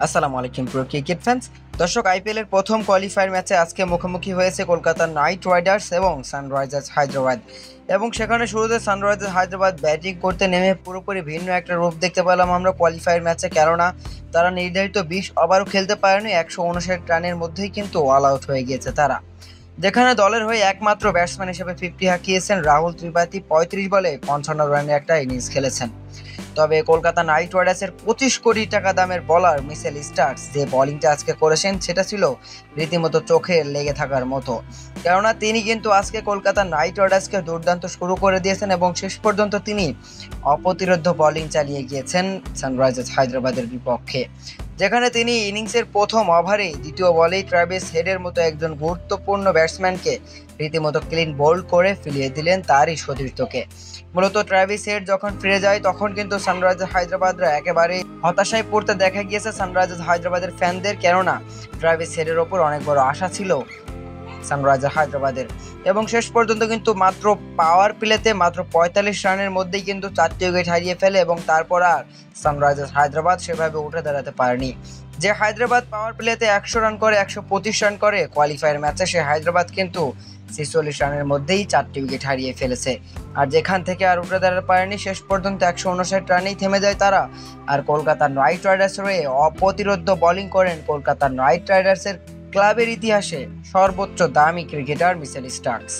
আসসালামু আলাইকুম প্রিয় ক্রিকেট ফ্যান্স। দর্শক, আইপিএল এর প্রথম কোয়ালিফায়ার ম্যাচে আজকে মুখোমুখি হয়েছে কলকাতা নাইট রাইডার্স এবং সানরাইজার্স হায়দ্রাবাদ। এবং সেখানে শুরুতে সানরাইজার্স হায়দ্রাবাদ ব্যাটিং করতে নেমে পুরোপুরি ভিন্ন একটা রূপ দেখতে পেলাম আমরা কোয়ালিফায়ার ম্যাচে, কেননা তারা নির্ধারিত 20 ওভারও খেলতে পারেনি, 159 রানের মধ্যেই কিন্তু অল আউট হয়ে গিয়েছে তারা। যেখানে দলের হয়ে একমাত্র ব্যাটসম্যান হিসেবে 50 হাঁকিয়েছেন রাহুল ত্রিপাঠী, 35 বলে 55 রানের একটা ইনিংস খেলেছেন। তবে কলকাতা নাইট রাইডার্সের 25 কোটি টাকা দামের বোলার মিচেল স্টার্কস যে বোলিংটা আজকে করেছেন সেটা ছিল রীতিমতো চোখে লেগে থাকার মতো, কেননা তিনি কিন্তু আজকে কলকাতা নাইট রাইডার্সকে দুর্দান্ত শুরু করে দিয়েছেন এবং শেষ পর্যন্ত তিনি অপ্রতিরোধ্য বোলিং চালিয়ে গিয়েছেন সানরাইজার্স হায়দ্রাবাদের বিপক্ষে। যেখানে তিনি ইনিংসের প্রথম ওভারে দ্বিতীয় বলেই ট্রাভিস হেডের মতো একজন গুরুত্বপূর্ণ ব্যাটসম্যানকে রীতিমতো ক্লিন বোল্ড করে ফিরিয়ে দিলেন তারই সতীর্থকে। মূলত ট্রাভিস হেড যখন ফিরে যায় তখন কিন্তু সানরাইজার্স হায়দ্রাবাদরা একেবারে হতাশায় পড়তে দেখা গিয়েছে সানরাইজার্স হায়দ্রাবাদের ফ্যানদের, কেননা ট্রাভিস হেডের ওপর অনেক বড় আশা ছিল সানরাইজার্স হায়দ্রাবাদের। এবং শেষ পর্যন্ত কিন্তু মাত্র পাওয়ার প্লেতে মাত্র 45 রানের মধ্যেই কিন্তু 4টি উইকেট হারিয়ে ফেলে এবং তারপর আর সানরাইজার্স হায়দ্রাবাদ সেভাবে উঠে দাঁড়াতে পারেনি। যে হায়দ্রাবাদ পাওয়ার প্লেতে 100 রান করে 125 রান করে কোয়ালিফায়ার ম্যাচে, সে হায়দ্রাবাদ কিন্তু 46 রানের মধ্যেই 4টি উইকেট হারিয়ে ফেলেছে। আর যেখান থেকে আর উঠে দাঁড়াতে পারেনি, শেষ পর্যন্ত 159 রানেই থেমে যায় তারা। আর কলকাতা নাইট রাইডার্স হয়ে অপ্রতিরোধ্য বোলিং করেন কলকাতা নাইট রাইডার্সের ক্লাবের ইতিহাসে সর্বোচ্চ দামি ক্রিকেটার মিচেল স্টার্কস।